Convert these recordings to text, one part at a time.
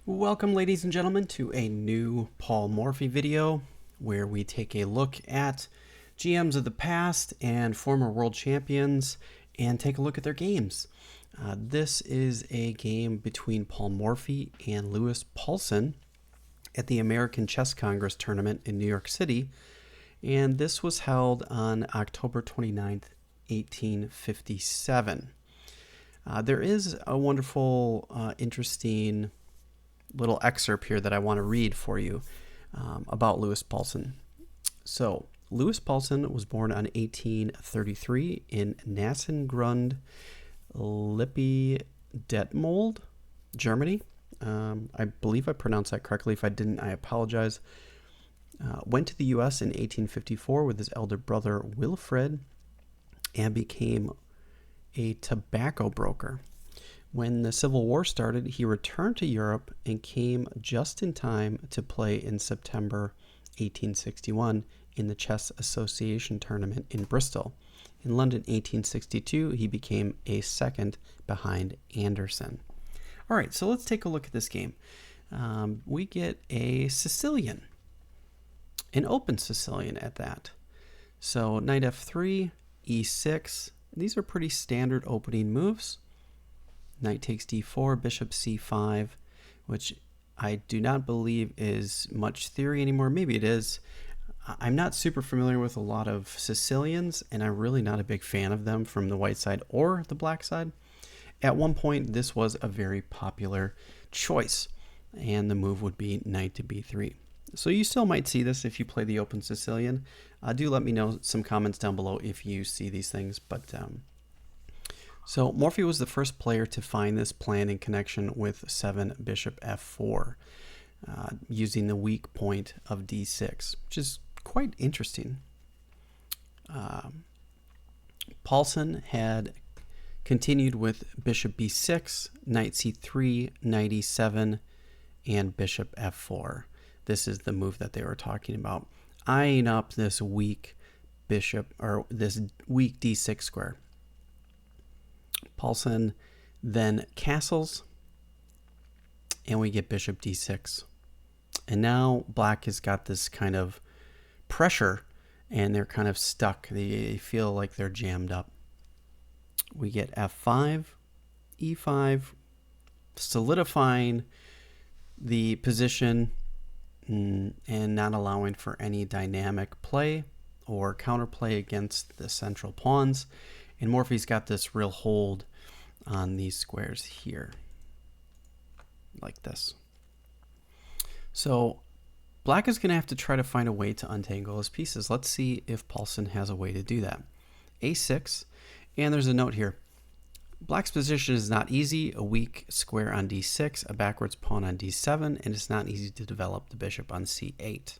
Welcome, ladies and gentlemen, to a new Paul Morphy video where we take a look at GMs of the past and former world champions and take a look at their games. This is a game between Paul Morphy and Lewis Paulsen at the American Chess Congress tournament in New York City, and this was held on October 29th, 1857. There is a wonderful, interesting little excerpt here that I want to read for you about Lewis Paulsen. So, Lewis Paulsen was born on 1833 in Nassengrund, Lippe Detmold, Germany. I believe I pronounced that correctly. If I didn't, I apologize. Went to the U.S. in 1854 with his elder brother Wilfred and became a tobacco broker. When the Civil War started, he returned to Europe and came just in time to play in September 1861 in the Chess Association tournament in Bristol. In London 1862, he became a second behind Anderson. All right, so let's take a look at this game. We get a Sicilian, an open Sicilian at that. So knight f3, e6. These are pretty standard opening moves. Knight takes d4, bishop c5, which I do not believe is much theory anymore. Maybe it is. I'm not super familiar with a lot of Sicilians, and I'm really not a big fan of them from the white side or the black side. At one point, this was a very popular choice, and the move would be knight to b3. So you still might see this if you play the open Sicilian. Do let me know some comments down below if you see these things. So Morphy was the first player to find this plan in connection with 7 bishop f4, using the weak point of d6, which is quite interesting. Paulsen had continued with bishop b6, knight c3, knight e7, and bishop f4. This is the move that they were talking about, eyeing up this weak bishop, or this weak d6 square. Paulsen then castles, and we get bishop d6. And now black has got this kind of pressure, and they're kind of stuck. They feel like they're jammed up. We get f5, e5, solidifying the position and not allowing for any dynamic play or counterplay against the central pawns. And Morphy's got this real hold on these squares here, like this. So black is going to have to try to find a way to untangle his pieces. Let's see if Paulsen has a way to do that. a6, and there's a note here. Black's position is not easy, a weak square on d6, a backwards pawn on d7, and it's not easy to develop the bishop on c8.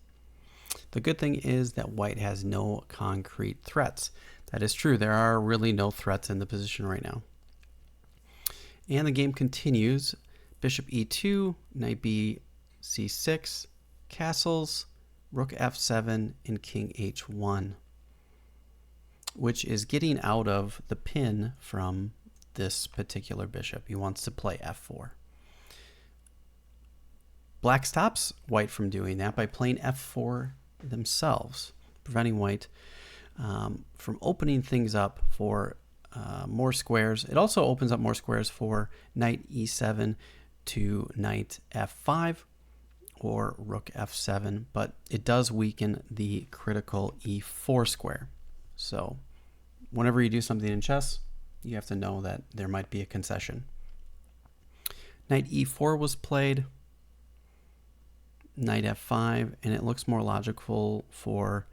The good thing is that white has no concrete threats. That is true. There are really no threats in the position right now. And the game continues. Bishop e2, knight b c6, castles, rook f7, and king h1, which is getting out of the pin from this particular bishop. He wants to play f4. Black stops white from doing that by playing f4 themselves, preventing white from opening things up for more squares. It also opens up more squares for knight e7 to knight f5 or rook f7, but it does weaken the critical e4 square. So whenever you do something in chess, you have to know that there might be a concession. Knight e4 was played, knight f5, and it looks more logical for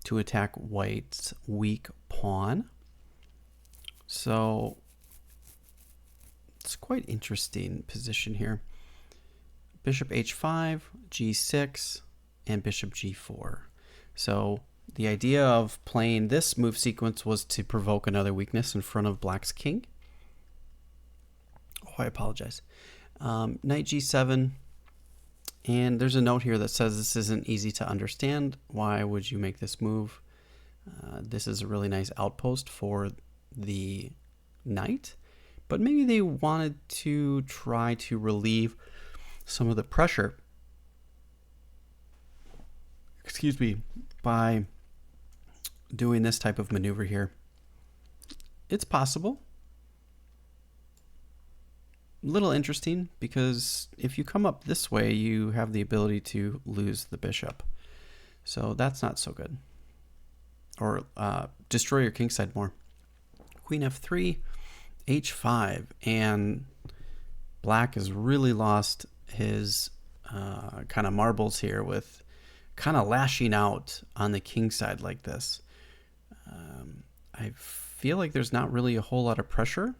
to attack white's weak pawn. So it's quite interesting position here. Bishop h5, g6, and bishop g4. So the idea of playing this move sequence was to provoke another weakness in front of black's king. Oh, I apologize. Knight g7. And there's a note here that says this isn't easy to understand. Why would you make this move? This is a really nice outpost for the knight, but maybe they wanted to try to relieve some of the pressure, excuse me, by doing this type of maneuver here. It's possible. A little interesting, because if you come up this way, you have the ability to lose the bishop. So that's not so good. Or destroy your kingside more. Queen f3, h5, and black has really lost his kind of marbles here with kind of lashing out on the king side like this. I feel like there's not really a whole lot of pressure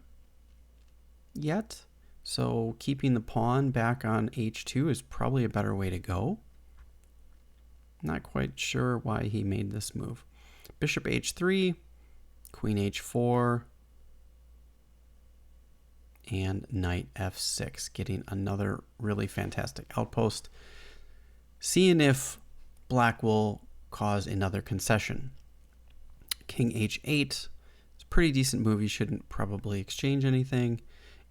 yet, so keeping the pawn back on h2 is probably a better way to go. Not quite sure why he made this move. Bishop h3, queen h4, and knight f6, getting another really fantastic outpost. Seeing if black will cause another concession. King h8, it's a pretty decent move. You shouldn't probably exchange anything.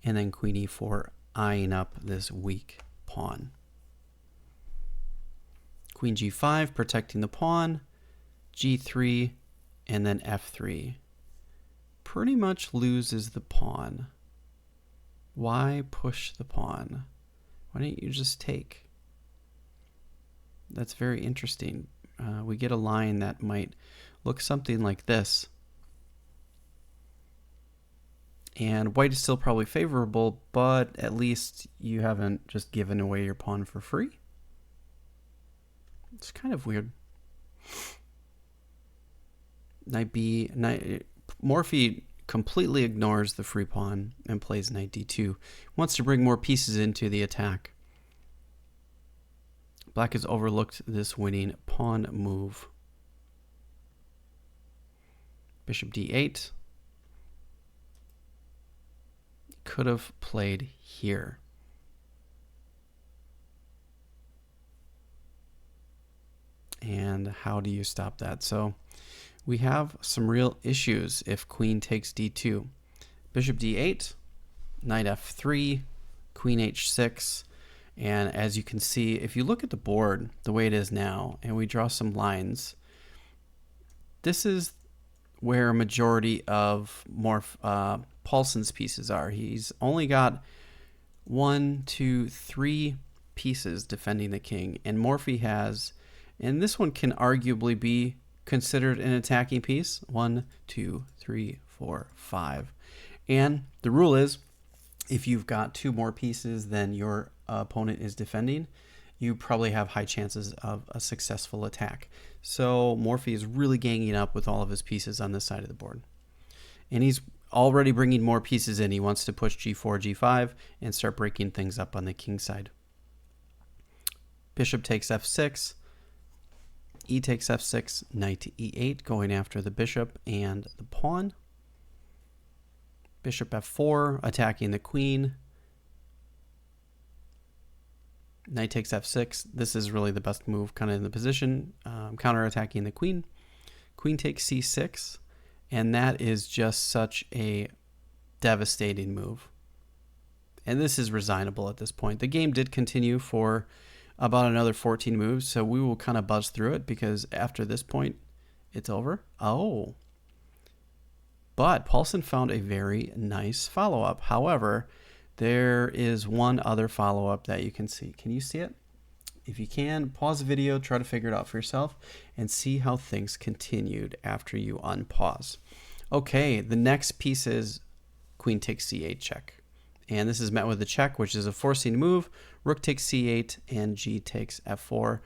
And then queen e4, eyeing up this weak pawn. Queen g5, protecting the pawn. g3, and then f3. Pretty much loses the pawn. Why push the pawn? Why don't you just take? That's very interesting. We get a line that might look something like this. And white is still probably favorable, but at least you haven't just given away your pawn for free. It's kind of weird. Knight b, Morphy completely ignores the free pawn and plays knight d2. Wants to bring more pieces into the attack. Black has overlooked this winning pawn move. Bishop d8. Could have played here. And how do you stop that? So we have some real issues if queen takes d2. Bishop d8, knight f3, queen h6. And as you can see, if you look at the board the way it is now, and we draw some lines, this is where a majority of Paulsen's pieces are. He's only got 1, 2, 3 pieces defending the king, and Morphy has, and this one can arguably be considered an attacking piece. 1, 2, 3, 4, 5. And the rule is, if you've got 2 more pieces than your opponent is defending, you probably have high chances of a successful attack. So Morphy is really ganging up with all of his pieces on this side of the board. And he's already bringing more pieces in. He wants to push g4, g5, and start breaking things up on the king side. Bishop takes f6, e takes f6, knight to e8, going after the bishop and the pawn. Bishop f4, attacking the queen. Knight takes f6. This is really the best move kind of in the position, counter-attacking the queen. Queen takes c6, and that is just such a devastating move. And this is resignable at this point. The game did continue for about another 14 moves, so we will kind of buzz through it because after this point, it's over. Oh. But Paulsen found a very nice follow-up. However, there is one other follow-up that you can see. Can you see it? If you can, pause the video, try to figure it out for yourself, and see how things continued after you unpause. Okay, the next piece is queen takes c8 check. And this is met with a check, which is a forcing move. Rook takes c8, and g takes f4.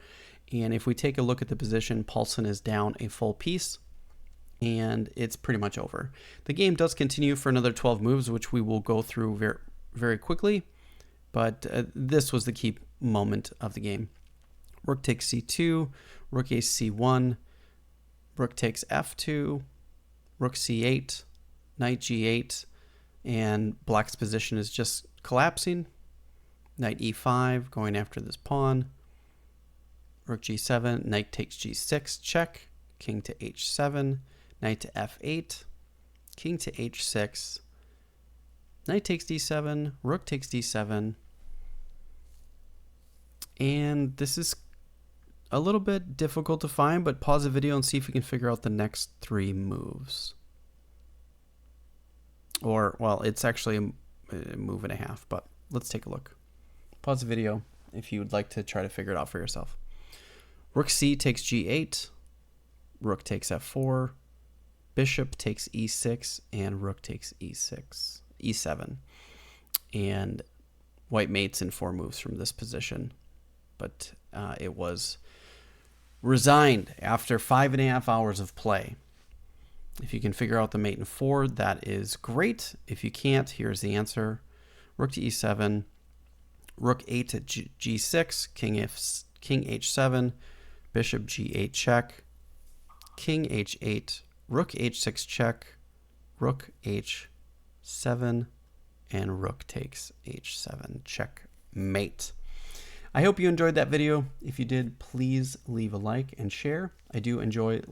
And if we take a look at the position, Paulsen is down a full piece, and it's pretty much over. The game does continue for another 12 moves, which we will go through very quickly, but this was the key moment of the game. Rook takes c2, rook ace c1, rook takes f2, rook c8, knight g8, and black's position is just collapsing. Knight e5, going after this pawn. Rook g7, knight takes g6, check. King to h7, knight to f8, king to h6, Knight takes d7, rook takes d7. And this is a little bit difficult to find, but pause the video and see if we can figure out the next 3 moves. Or, well, it's actually a move and a half, but let's take a look. Pause the video if you would like to try to figure it out for yourself. Rook c takes g8, rook takes f4, bishop takes e6, and rook takes e7. And white mates in 4 moves from this position, but it was resigned after 5.5 hours of play. If you can figure out the mate in 4, that is great. If you can't, here's the answer. Rook to e7, rook 8 to g6, king h7, bishop g8 check, king h8, rook h6 check, rook h7, and rook takes h7 checkmate. I hope you enjoyed that video. If you did, please leave a like and share. I do enjoy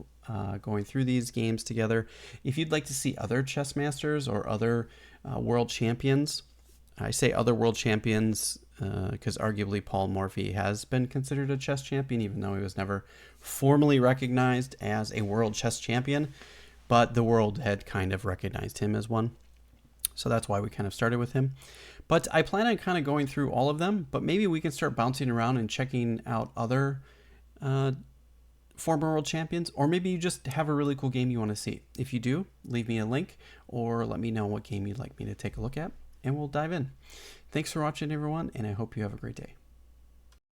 going through these games together. If you'd like to see other chess masters or other world champions, I say other world champions because arguably Paul Morphy has been considered a chess champion, even though he was never formally recognized as a world chess champion, but the world had kind of recognized him as one. So that's why we kind of started with him. But I plan on kind of going through all of them, but maybe we can start bouncing around and checking out other former world champions, or maybe you just have a really cool game you want to see. If you do, leave me a link or let me know what game you'd like me to take a look at, and we'll dive in. Thanks for watching, everyone, and I hope you have a great day.